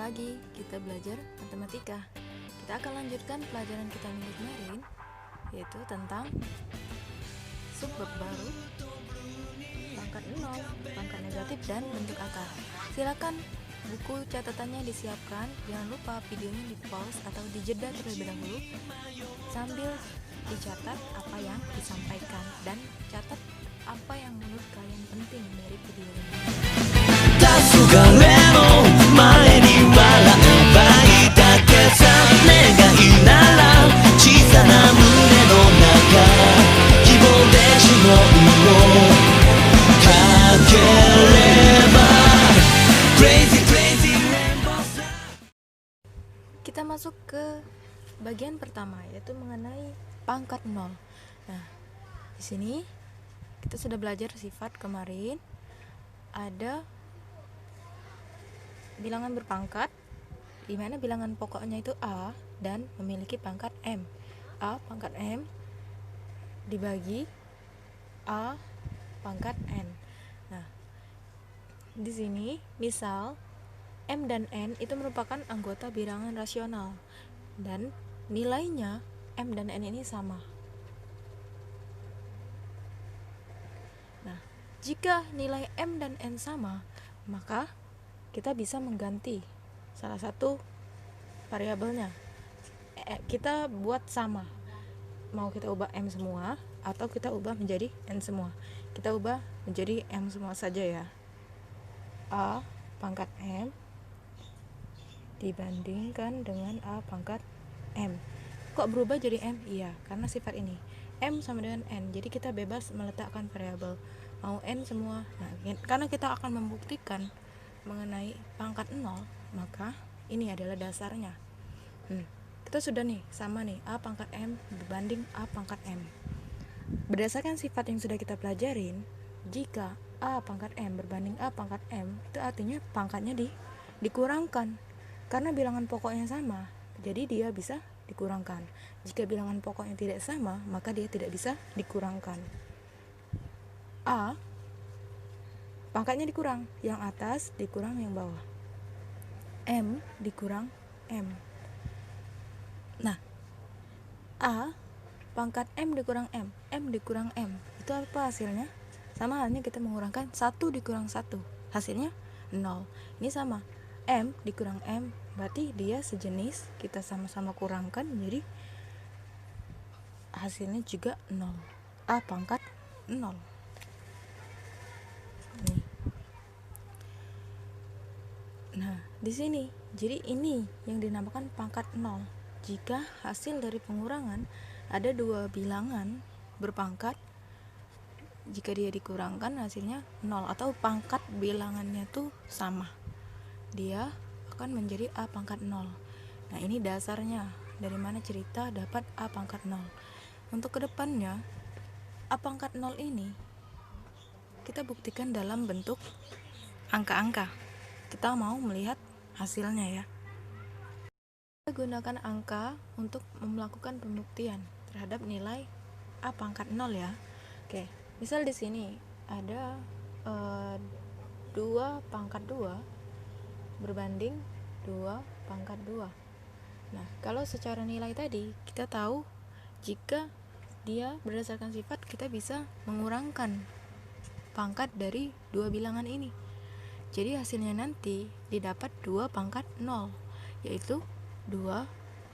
lagi kita belajar matematika. Kita akan lanjutkan pelajaran kita minggu kemarin, yaitu tentang subbab baru, pangkat 0, pangkat negatif, dan bentuk akar. Silakan buku catatannya disiapkan. Jangan lupa videonya di pause atau dijeda terlebih dahulu sambil dicatat apa yang disampaikan dan catat apa yang menurut kalian penting dari video ini. Kita masuk ke bagian pertama, yaitu mengenai pangkat 0. Nah, di sini kita sudah belajar sifat kemarin. Ada bilangan berpangkat, di mana bilangan pokoknya itu A dan memiliki pangkat M. A pangkat M dibagi A pangkat N. Nah, di sini misal M dan N itu merupakan anggota bilangan rasional dan nilainya M dan N ini sama. Nah, jika nilai M dan N sama, maka kita bisa mengganti salah satu variabelnya. Kita buat sama. Mau kita ubah M semua atau kita ubah menjadi N semua. Kita ubah menjadi M semua saja ya. A pangkat M dibandingkan dengan A pangkat M. Kok berubah jadi M? Iya, karena sifat ini M sama dengan N, jadi kita bebas meletakkan variabel mau N semua. Nah, karena kita akan membuktikan mengenai pangkat 0, maka ini adalah dasarnya. Kita sudah nih, sama nih, A pangkat M berbanding A pangkat M. Berdasarkan sifat yang sudah kita pelajarin, jika A pangkat M berbanding A pangkat M, itu artinya pangkatnya dikurangkan. Karena bilangan pokoknya sama, jadi dia bisa dikurangkan. Jika bilangan pokoknya tidak sama, maka dia tidak bisa dikurangkan. A pangkatnya dikurang, yang atas dikurang yang bawah. M dikurang M. Nah, A pangkat M dikurang M, M dikurang M, itu apa hasilnya? Sama halnya kita mengurangkan 1 dikurang 1, hasilnya 0. Ini sama, M dikurang M, berarti dia sejenis, kita sama-sama kurangkan, jadi hasilnya juga 0. A pangkat 0. Nih. Nah, di sini, jadi ini yang dinamakan pangkat 0. Jika hasil dari pengurangan ada dua bilangan berpangkat, jika dia dikurangkan hasilnya 0 atau pangkat bilangannya tuh sama, dia akan menjadi A pangkat 0. Nah, ini dasarnya dari mana cerita dapat A pangkat 0. Untuk kedepannya, A pangkat 0 ini kita buktikan dalam bentuk angka-angka. Kita mau melihat hasilnya ya. Kita gunakan angka untuk melakukan pembuktian terhadap nilai A pangkat 0 ya. Oke, misal di sini ada 2 pangkat 2 berbanding 2 pangkat 2. Nah, kalau secara nilai tadi kita tahu jika dia berdasarkan sifat, kita bisa mengurangkan pangkat dari dua bilangan ini. Jadi hasilnya nanti didapat 2 pangkat 0, yaitu 2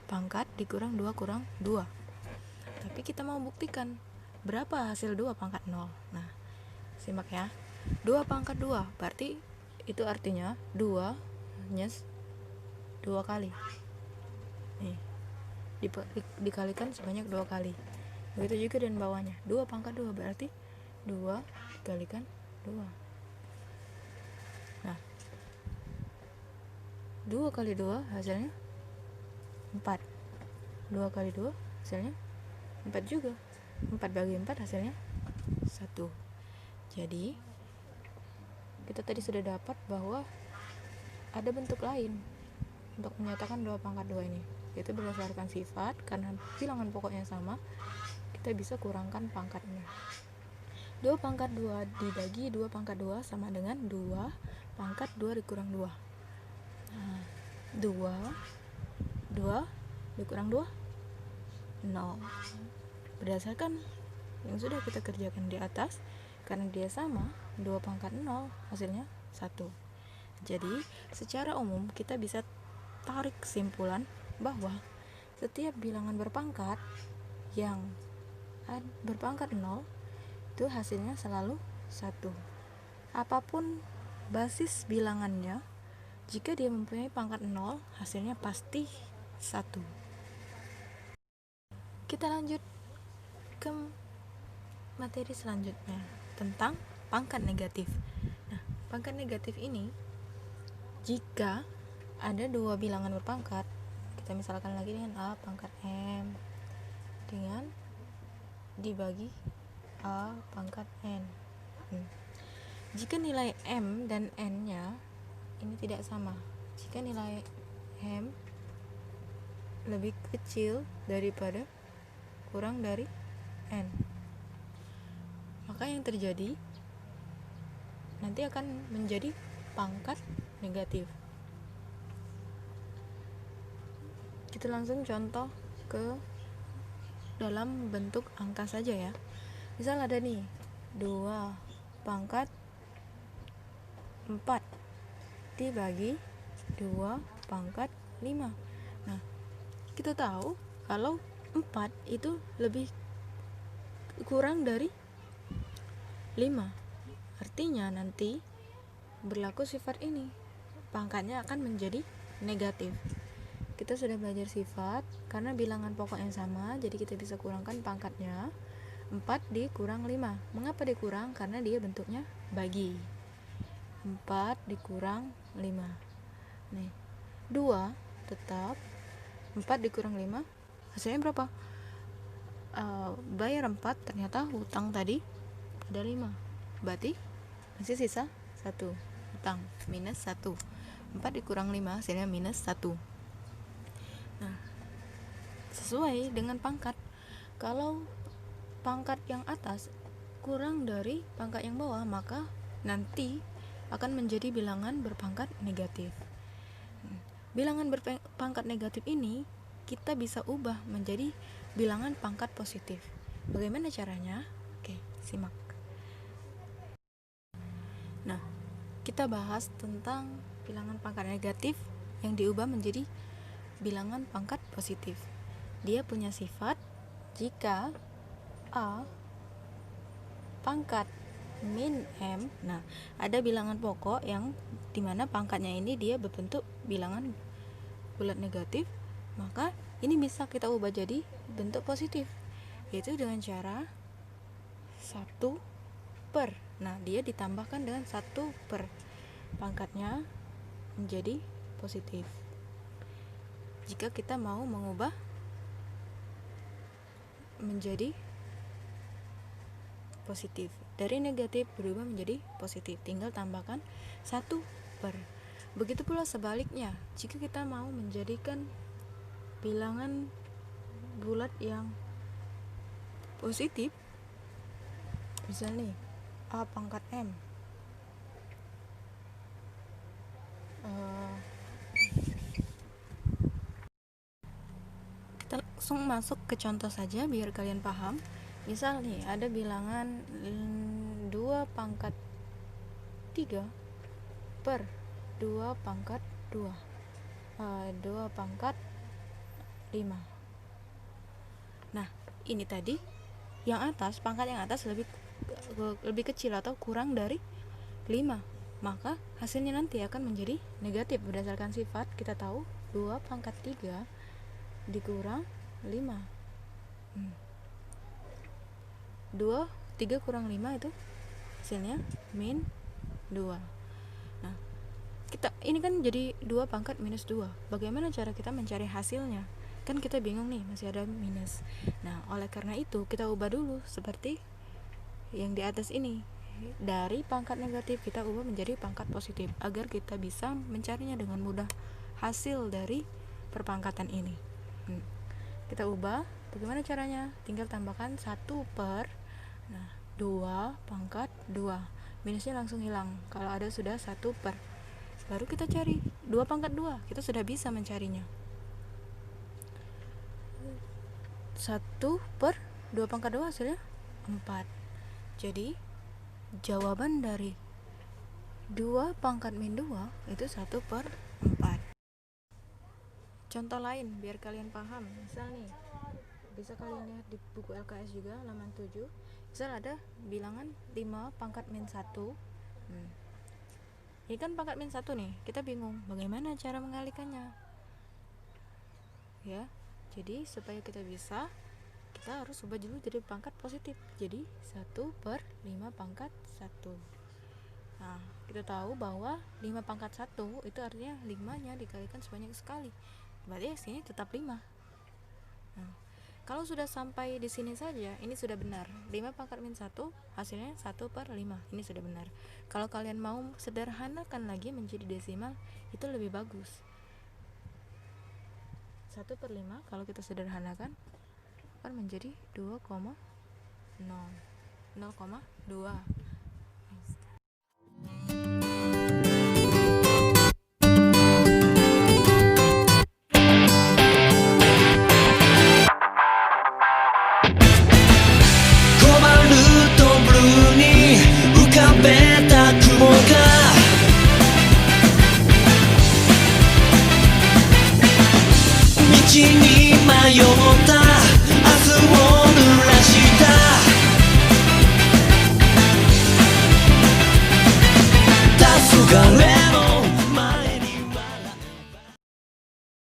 pangkat dikurang 2 kurang 2. Tapi kita mau buktikan berapa hasil 2 pangkat 0. Nah, simak ya. 2 pangkat 2 berarti itu artinya 2 nyes 2 kali. Nih, dikalikan sebanyak 2 kali. Begitu juga dan bawahnya. 2 pangkat 2 berarti 2 dikalikan 2. Nah, 2 kali 2 hasilnya 4. 2 kali 2 hasilnya 4 juga. 4 bagi 4 hasilnya 1. Jadi, kita tadi sudah dapat bahwa ada bentuk lain untuk menyatakan 2 pangkat 2 ini, yaitu berdasarkan sifat. Karena bilangan pokoknya sama, kita bisa kurangkan pangkatnya. 2 pangkat 2 dibagi 2 pangkat 2 sama dengan 2 pangkat 2 dikurang 2. Nah, 2 dikurang 2 0. Berdasarkan yang sudah kita kerjakan di atas, karena dia sama, 2 pangkat 0 hasilnya 1. Jadi secara umum kita bisa tarik kesimpulan bahwa setiap bilangan berpangkat yang berpangkat 0 itu hasilnya selalu 1. Apapun basis bilangannya, jika dia mempunyai pangkat 0, hasilnya pasti 1. Kita lanjut ke materi selanjutnya tentang pangkat negatif. Nah, pangkat negatif ini jika ada dua bilangan berpangkat, kita misalkan lagi dengan A pangkat M dengan dibagi A pangkat N. Jika nilai M dan N nya ini tidak sama, jika nilai M lebih kecil daripada kurang dari N, maka yang terjadi nanti akan menjadi pangkat negatif. Kita langsung contoh ke dalam bentuk angka saja ya. Misal ada nih 2 pangkat 4 dibagi 2 pangkat 5. Nah, kita tahu kalau 4 itu lebih kurang dari 5. Artinya nanti berlaku sifat ini, pangkatnya akan menjadi negatif. Kita sudah belajar sifat, karena bilangan pokok yang sama, jadi kita bisa kurangkan pangkatnya. 4 dikurang 5. Mengapa dikurang? Karena dia bentuknya bagi. 4 dikurang 5. Nih, 2 tetap 4 dikurang 5 hasilnya berapa? Bayar 4, ternyata hutang tadi ada 5, berarti masih sisa 1, hutang minus 1. 4 dikurang 5 hasilnya minus 1. Nah, sesuai dengan pangkat, kalau pangkat yang atas kurang dari pangkat yang bawah, maka nanti akan menjadi bilangan berpangkat negatif. Bilangan berpangkat negatif ini kita bisa ubah menjadi bilangan pangkat positif. Bagaimana caranya? Oke, simak. Nah, kita bahas tentang bilangan pangkat negatif yang diubah menjadi bilangan pangkat positif. Dia punya sifat jika A pangkat min M. Nah, ada bilangan pokok yang dimana pangkatnya ini dia berbentuk bilangan bulat negatif, maka ini bisa kita ubah jadi bentuk positif, yaitu dengan cara 1 per. Nah, dia ditambahkan dengan 1 per, pangkatnya menjadi positif. Jika kita mau mengubah menjadi positif, dari negatif berubah menjadi positif, tinggal tambahkan 1 per. Begitu pula sebaliknya, jika kita mau menjadikan bilangan bulat yang positif, misal nih A pangkat M, kita langsung masuk ke contoh saja biar kalian paham. Misal nih ada bilangan 2 pangkat 3 per 2 pangkat 2 pangkat 5. Nah, ini tadi yang atas, pangkat yang atas lebih kecil atau kurang dari 5, maka hasilnya nanti akan menjadi negatif. Berdasarkan sifat kita tahu 2 pangkat 3 dikurang 5. 3 kurang 5 itu hasilnya min 2. Nah, ini kan jadi 2 pangkat minus 2. Bagaimana cara kita mencari hasilnya? Kan kita bingung nih, masih ada minus. Nah, oleh karena itu kita ubah dulu seperti yang di atas ini. Dari pangkat negatif kita ubah menjadi pangkat positif agar kita bisa mencarinya dengan mudah hasil dari perpangkatan ini. Kita ubah, bagaimana caranya? Tinggal tambahkan 1 per 2 pangkat 2. Minusnya langsung hilang kalau ada sudah 1 per. Baru kita cari 2 pangkat 2, kita sudah bisa mencarinya. 1 per 2 pangkat 2 hasilnya 4. Jadi jawaban dari 2 pangkat min 2 itu 1 per 4. Contoh lain biar kalian paham. Misal nih, bisa kalian lihat di buku LKS juga halaman 7. Misal ada bilangan 5 pangkat min 1. Ini kan pangkat min 1 nih, kita bingung bagaimana cara mengalikannya. Ya, jadi supaya kita bisa, kita harus ubah dulu jadi pangkat positif. Jadi 1 per 5 pangkat 1. Nah, kita tahu bahwa 5 pangkat 1 itu artinya 5-nya dikalikan sebanyak sekali. Berarti sini tetap 5. Nah, kalau sudah sampai di sini saja, ini sudah benar. 5 pangkat min 1 hasilnya 1 per 5. Ini sudah benar. Kalau kalian mau sederhanakan lagi menjadi desimal, itu lebih bagus. 1 per 5 kalau kita sederhanakan akan menjadi 2,0. 0,2.